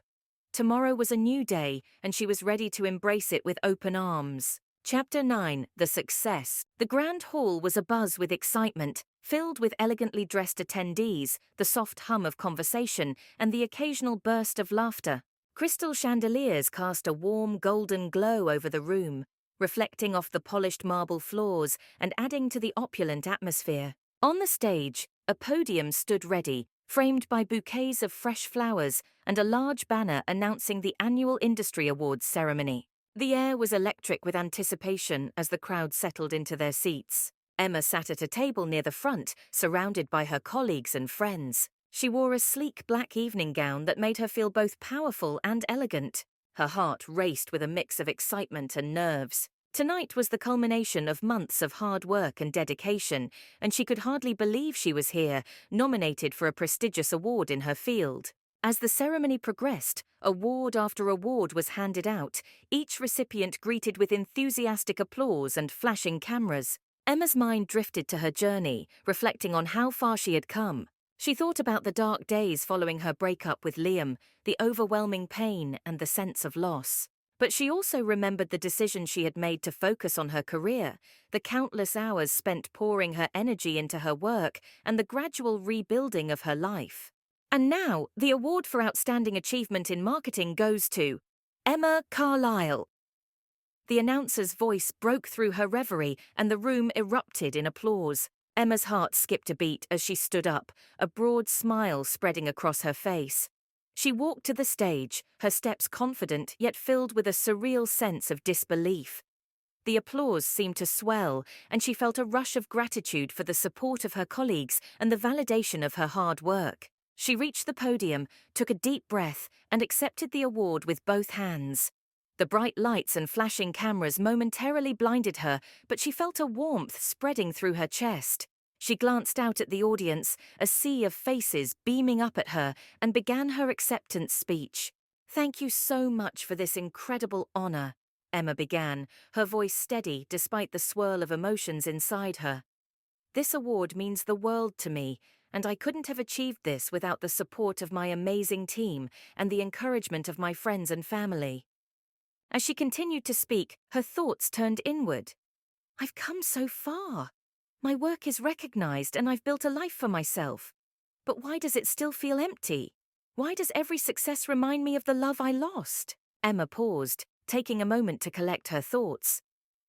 Tomorrow was a new day, and she was ready to embrace it with open arms. Chapter 9: The Success. The grand hall was abuzz with excitement, filled with elegantly dressed attendees, the soft hum of conversation, and the occasional burst of laughter. Crystal chandeliers cast a warm golden glow over the room, reflecting off the polished marble floors and adding to the opulent atmosphere. On the stage, a podium stood ready, framed by bouquets of fresh flowers and a large banner announcing the annual Industry Awards ceremony. The air was electric with anticipation as the crowd settled into their seats. Emma sat at a table near the front, surrounded by her colleagues and friends. She wore a sleek black evening gown that made her feel both powerful and elegant. Her heart raced with a mix of excitement and nerves. Tonight was the culmination of months of hard work and dedication, and she could hardly believe she was here, nominated for a prestigious award in her field. As the ceremony progressed, award after award was handed out, each recipient greeted with enthusiastic applause and flashing cameras. Emma's mind drifted to her journey, reflecting on how far she had come. She thought about the dark days following her breakup with Liam, the overwhelming pain and the sense of loss. But she also remembered the decision she had made to focus on her career, the countless hours spent pouring her energy into her work, and the gradual rebuilding of her life. And now, the award for Outstanding Achievement in Marketing goes to Emma Carlisle. The announcer's voice broke through her reverie, and the room erupted in applause. Emma's heart skipped a beat as she stood up, a broad smile spreading across her face. She walked to the stage, her steps confident yet filled with a surreal sense of disbelief. The applause seemed to swell, and she felt a rush of gratitude for the support of her colleagues and the validation of her hard work. She reached the podium, took a deep breath, and accepted the award with both hands. The bright lights and flashing cameras momentarily blinded her, but she felt a warmth spreading through her chest. She glanced out at the audience, a sea of faces beaming up at her, and began her acceptance speech. "Thank you so much for this incredible honor," Emma began, her voice steady despite the swirl of emotions inside her. "This award means the world to me, and I couldn't have achieved this without the support of my amazing team and the encouragement of my friends and family." As she continued to speak, her thoughts turned inward. "I've come so far. My work is recognized and I've built a life for myself. But why does it still feel empty? Why does every success remind me of the love I lost?" Emma paused, taking a moment to collect her thoughts.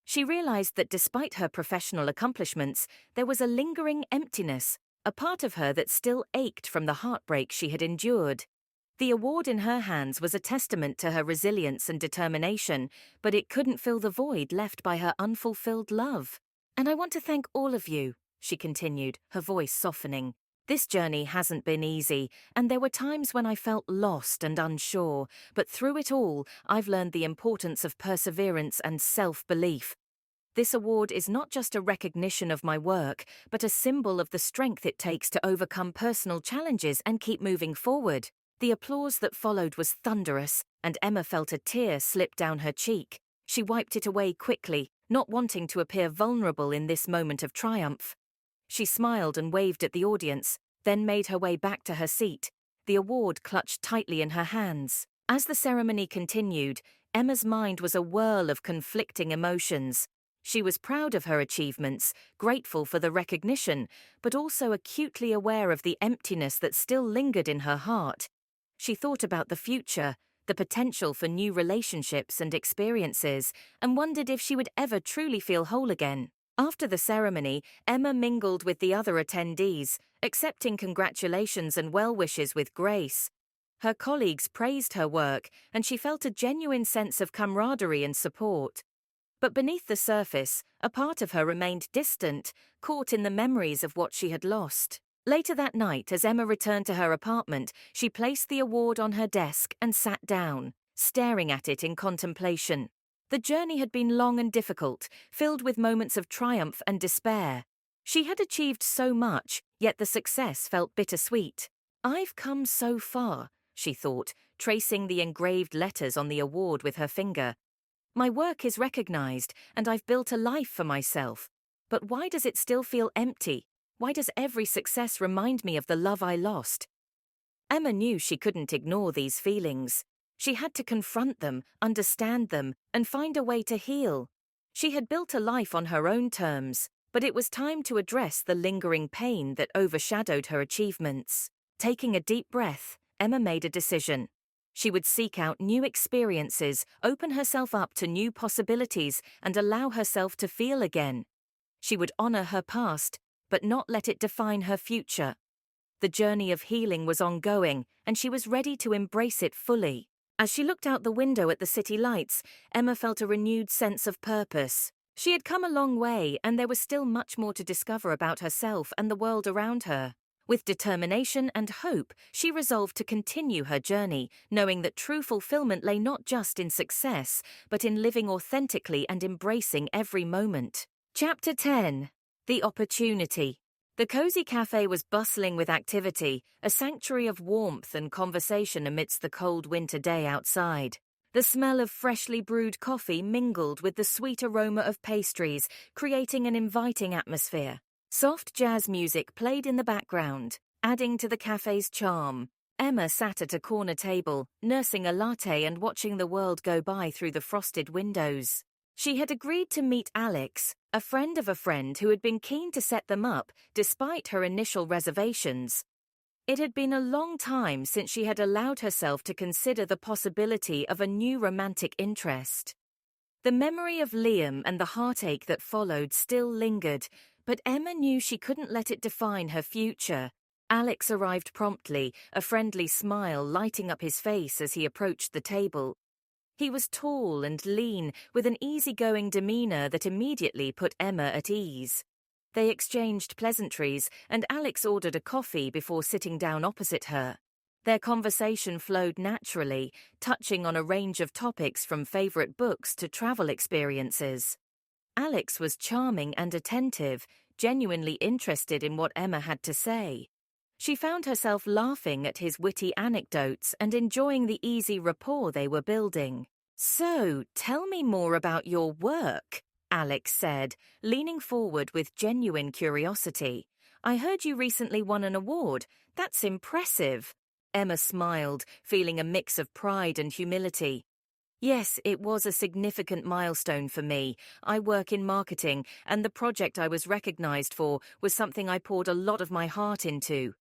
She realized that despite her professional accomplishments, there was a lingering emptiness, a part of her that still ached from the heartbreak she had endured. The award in her hands was a testament to her resilience and determination, but it couldn't fill the void left by her unfulfilled love. "And I want to thank all of you," she continued, her voice softening. "This journey hasn't been easy, and there were times when I felt lost and unsure, but through it all, I've learned the importance of perseverance and self-belief. This award is not just a recognition of my work, but a symbol of the strength it takes to overcome personal challenges and keep moving forward." The applause that followed was thunderous, and Emma felt a tear slip down her cheek. She wiped it away quickly, not wanting to appear vulnerable in this moment of triumph. She smiled and waved at the audience, then made her way back to her seat, the award clutched tightly in her hands. As the ceremony continued, Emma's mind was a whirl of conflicting emotions. She was proud of her achievements, grateful for the recognition, but also acutely aware of the emptiness that still lingered in her heart. She thought about the future, the potential for new relationships and experiences, and wondered if she would ever truly feel whole again. After the ceremony, Emma mingled with the other attendees, accepting congratulations and well wishes with grace. Her colleagues praised her work, and she felt a genuine sense of camaraderie and support. But beneath the surface, a part of her remained distant, caught in the memories of what she had lost. Later that night, as Emma returned to her apartment, she placed the award on her desk and sat down, staring at it in contemplation. The journey had been long and difficult, filled with moments of triumph and despair. She had achieved so much, yet the success felt bittersweet. "I've come so far," she thought, tracing the engraved letters on the award with her finger. "My work is recognized, and I've built a life for myself. But why does it still feel empty? Why does every success remind me of the love I lost?" Emma knew she couldn't ignore these feelings. She had to confront them, understand them, and find a way to heal. She had built a life on her own terms, but it was time to address the lingering pain that overshadowed her achievements. Taking a deep breath, Emma made a decision. She would seek out new experiences, open herself up to new possibilities, and allow herself to feel again. She would honor her past, but not let it define her future. The journey of healing was ongoing, and she was ready to embrace it fully. As she looked out the window at the city lights, Emma felt a renewed sense of purpose. She had come a long way, and there was still much more to discover about herself and the world around her. With determination and hope, she resolved to continue her journey, knowing that true fulfillment lay not just in success, but in living authentically and embracing every moment. Chapter 10. The Opportunity. The cozy cafe was bustling with activity, a sanctuary of warmth and conversation amidst the cold winter day outside. The smell of freshly brewed coffee mingled with the sweet aroma of pastries, creating an inviting atmosphere. Soft jazz music played in the background, adding to the cafe's charm. Emma sat at a corner table, nursing a latte and watching the world go by through the frosted windows. She had agreed to meet Alex, a friend of a friend who had been keen to set them up, despite her initial reservations. It had been a long time since she had allowed herself to consider the possibility of a new romantic interest. The memory of Liam and the heartache that followed still lingered, but Emma knew she couldn't let it define her future. Alex arrived promptly, a friendly smile lighting up his face as he approached the table. He was tall and lean, with an easygoing demeanor that immediately put Emma at ease. They exchanged pleasantries, and Alex ordered a coffee before sitting down opposite her. Their conversation flowed naturally, touching on a range of topics from favorite books to travel experiences. Alex was charming and attentive, genuinely interested in what Emma had to say. She found herself laughing at his witty anecdotes and enjoying the easy rapport they were building. "So, tell me more about your work," Alex said, leaning forward with genuine curiosity. "I heard you recently won an award. That's impressive." Emma smiled, feeling a mix of pride and humility. "Yes, it was a significant milestone for me. I work in marketing, and the project I was recognized for was something I poured a lot of my heart into."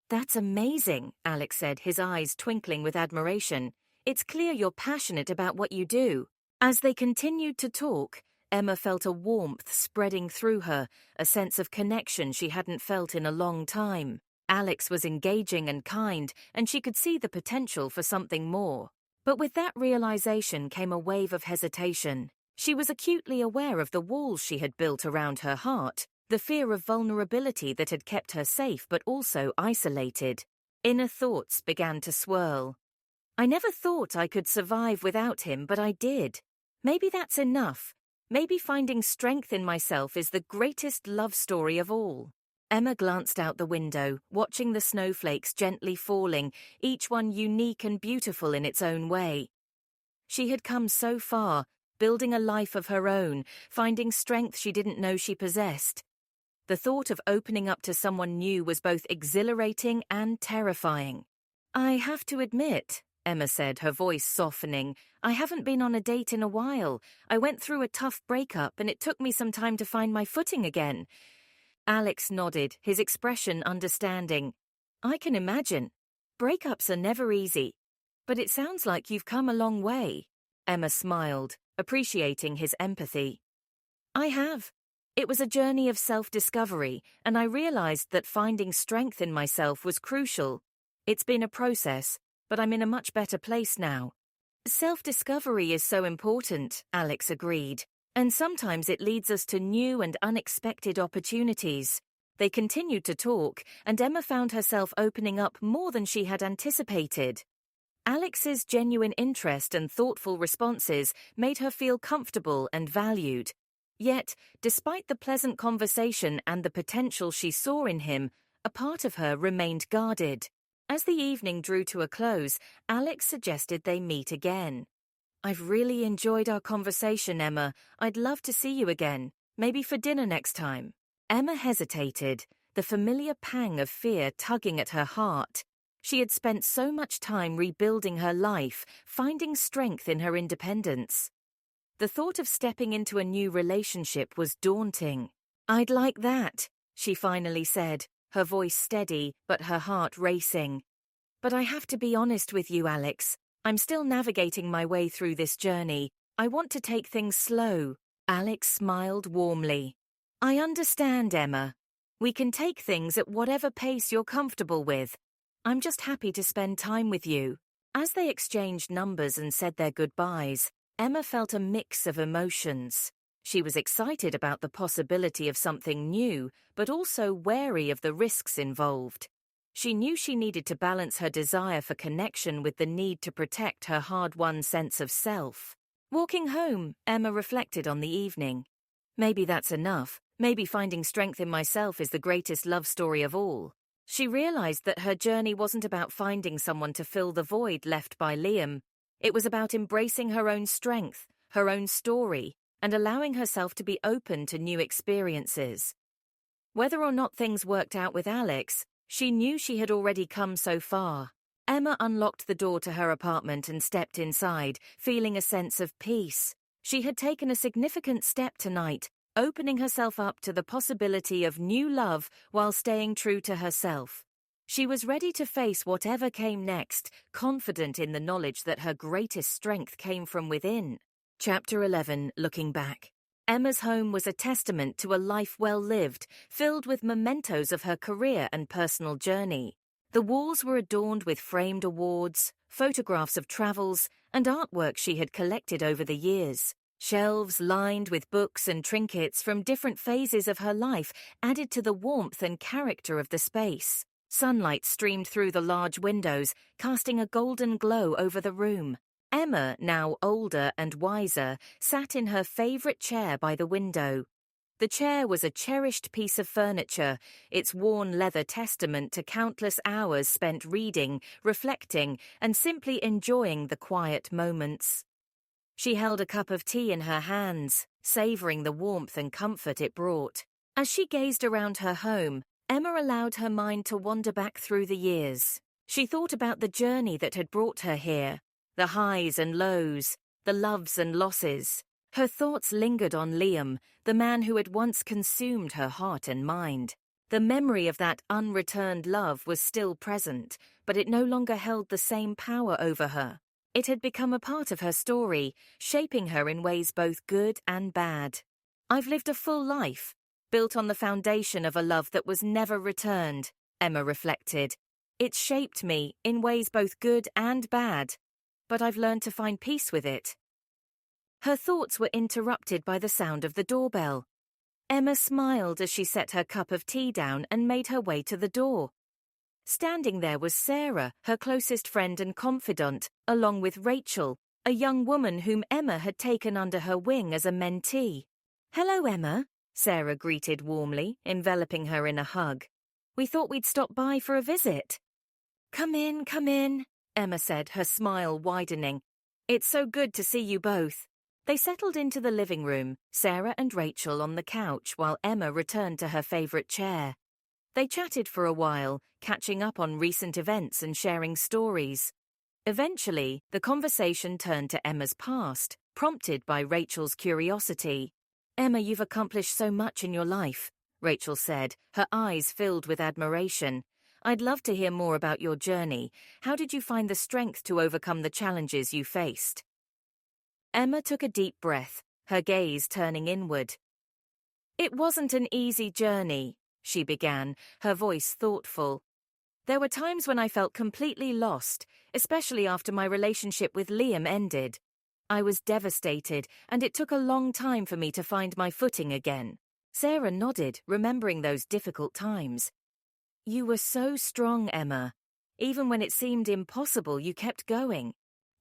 "That's amazing," Alex said, his eyes twinkling with admiration. "It's clear you're passionate about what you do." As they continued to talk, Emma felt a warmth spreading through her, a sense of connection she hadn't felt in a long time. Alex was engaging and kind, and she could see the potential for something more. But with that realization came a wave of hesitation. She was acutely aware of the walls she had built around her heart, the fear of vulnerability that had kept her safe but also isolated. Inner thoughts began to swirl. "I never thought I could survive without him, but I did. Maybe that's enough. Maybe finding strength in myself is the greatest love story of all." Emma glanced out the window, watching the snowflakes gently falling, each one unique and beautiful in its own way. She had come so far, building a life of her own, finding strength she didn't know she possessed. The thought of opening up to someone new was both exhilarating and terrifying. "I have to admit," Emma said, her voice softening, "I haven't been on a date in a while. I went through a tough breakup, and it took me some time to find my footing again." Alex nodded, his expression understanding. "I can imagine. Breakups are never easy. But it sounds like you've come a long way. Emma smiled, appreciating his empathy. I have. It was a journey of self-discovery, and I realized that finding strength in myself was crucial. It's been a process, but I'm in a much better place now. Self-discovery is so important, Alex agreed, and sometimes it leads us to new and unexpected opportunities. They continued to talk, and Emma found herself opening up more than she had anticipated. Alex's genuine interest and thoughtful responses made her feel comfortable and valued. Yet, despite the pleasant conversation and the potential she saw in him, a part of her remained guarded. As the evening drew to a close, Alex suggested they meet again. I've really enjoyed our conversation, Emma. I'd love to see you again, maybe for dinner next time. Emma hesitated, the familiar pang of fear tugging at her heart. She had spent so much time rebuilding her life, finding strength in her independence. The thought of stepping into a new relationship was daunting. I'd like that, she finally said, her voice steady but her heart racing. But I have to be honest with you, Alex. I'm still navigating my way through this journey. I want to take things slow. Alex smiled warmly. I understand, Emma. We can take things at whatever pace you're comfortable with. I'm just happy to spend time with you. As they exchanged numbers and said their goodbyes, Emma felt a mix of emotions. She was excited about the possibility of something new, but also wary of the risks involved. She knew she needed to balance her desire for connection with the need to protect her hard-won sense of self. Walking home, Emma reflected on the evening. Maybe that's enough. Maybe finding strength in myself is the greatest love story of all. She realized that her journey wasn't about finding someone to fill the void left by Liam. It was about embracing her own strength, her own story, and allowing herself to be open to new experiences. Whether or not things worked out with Alex, she knew she had already come so far. Emma unlocked the door to her apartment and stepped inside, feeling a sense of peace. She had taken a significant step tonight, opening herself up to the possibility of new love while staying true to herself. She was ready to face whatever came next, confident in the knowledge that her greatest strength came from within. Chapter 11, Looking Back. Emma's home was a testament to a life well lived, filled with mementos of her career and personal journey. The walls were adorned with framed awards, photographs of travels, and artwork she had collected over the years. Shelves lined with books and trinkets from different phases of her life added to the warmth and character of the space. Sunlight streamed through the large windows, casting a golden glow over the room. Emma, now older and wiser, sat in her favorite chair by the window. The chair was a cherished piece of furniture, its worn leather testament to countless hours spent reading, reflecting, and simply enjoying the quiet moments. She held a cup of tea in her hands, savoring the warmth and comfort it brought. As she gazed around her home, Emma allowed her mind to wander back through the years. She thought about the journey that had brought her here, the highs and lows, the loves and losses. Her thoughts lingered on Liam, the man who had once consumed her heart and mind. The memory of that unreturned love was still present, but it no longer held the same power over her. It had become a part of her story, shaping her in ways both good and bad. I've lived a full life, built on the foundation of a love that was never returned, Emma reflected. It's shaped me in ways both good and bad, but I've learned to find peace with it. Her thoughts were interrupted by the sound of the doorbell. Emma smiled as she set her cup of tea down and made her way to the door. Standing there was Sarah, her closest friend and confidant, along with Rachel, a young woman whom Emma had taken under her wing as a mentee. "Hello, Emma," Sarah greeted warmly, enveloping her in a hug. "We thought we'd stop by for a visit." Come in," Emma said, her smile widening. "It's so good to see you both." They settled into the living room, Sarah and Rachel on the couch while Emma returned to her favorite chair. They chatted for a while, catching up on recent events and sharing stories. Eventually, the conversation turned to Emma's past, prompted by Rachel's curiosity. "Emma, you've accomplished so much in your life," Rachel said, her eyes filled with admiration. I'd love to hear more about your journey. How did you find the strength to overcome the challenges you faced? Emma took a deep breath, her gaze turning inward. It wasn't an easy journey, she began, her voice thoughtful. There were times when I felt completely lost, especially after my relationship with Liam ended. I was devastated, and it took a long time for me to find my footing again. Sarah nodded, remembering those difficult times. You were so strong, Emma. Even when it seemed impossible, you kept going.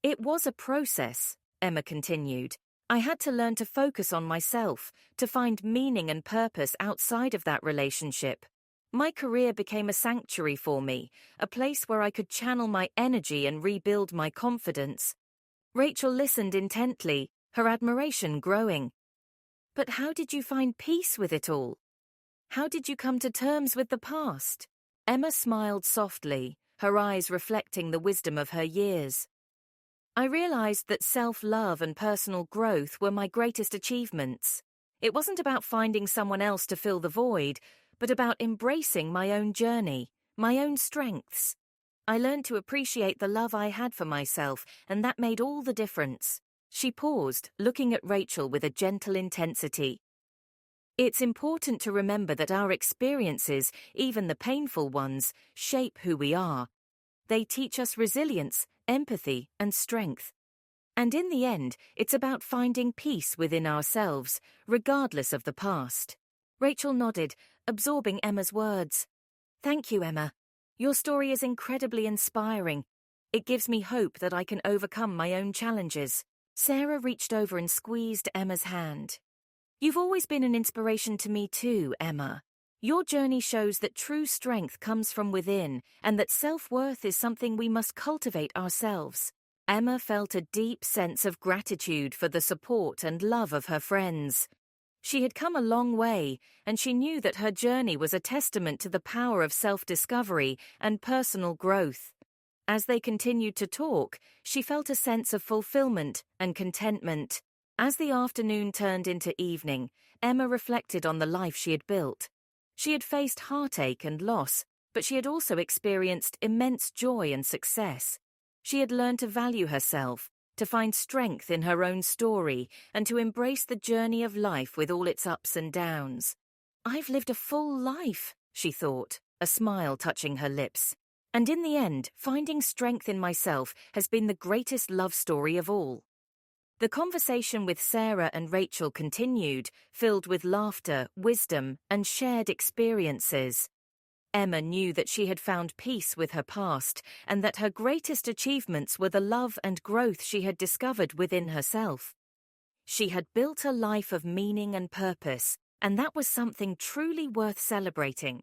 It was a process, Emma continued. I had to learn to focus on myself, to find meaning and purpose outside of that relationship. My career became a sanctuary for me, a place where I could channel my energy and rebuild my confidence. Rachel listened intently, her admiration growing. But how did you find peace with it all? How did you come to terms with the past? Emma smiled softly, her eyes reflecting the wisdom of her years. I realized that self-love and personal growth were my greatest achievements. It wasn't about finding someone else to fill the void, but about embracing my own journey, my own strengths. I learned to appreciate the love I had for myself, and that made all the difference. She paused, looking at Rachel with a gentle intensity. It's important to remember that our experiences, even the painful ones, shape who we are. They teach us resilience, empathy, and strength. And in the end, it's about finding peace within ourselves, regardless of the past. Rachel nodded, absorbing Emma's words. Thank you, Emma. Your story is incredibly inspiring. It gives me hope that I can overcome my own challenges. Sarah reached over and squeezed Emma's hand. You've always been an inspiration to me too, Emma. Your journey shows that true strength comes from within and that self-worth is something we must cultivate ourselves. Emma felt a deep sense of gratitude for the support and love of her friends. She had come a long way, and she knew that her journey was a testament to the power of self-discovery and personal growth. As they continued to talk, she felt a sense of fulfillment and contentment. As the afternoon turned into evening, Emma reflected on the life she had built. She had faced heartache and loss, but she had also experienced immense joy and success. She had learned to value herself, to find strength in her own story, and to embrace the journey of life with all its ups and downs. I've lived a full life, she thought, a smile touching her lips. And in the end, finding strength in myself has been the greatest love story of all. The conversation with Sarah and Rachel continued, filled with laughter, wisdom, and shared experiences. Emma knew that she had found peace with her past and that her greatest achievements were the love and growth she had discovered within herself. She had built a life of meaning and purpose, and that was something truly worth celebrating.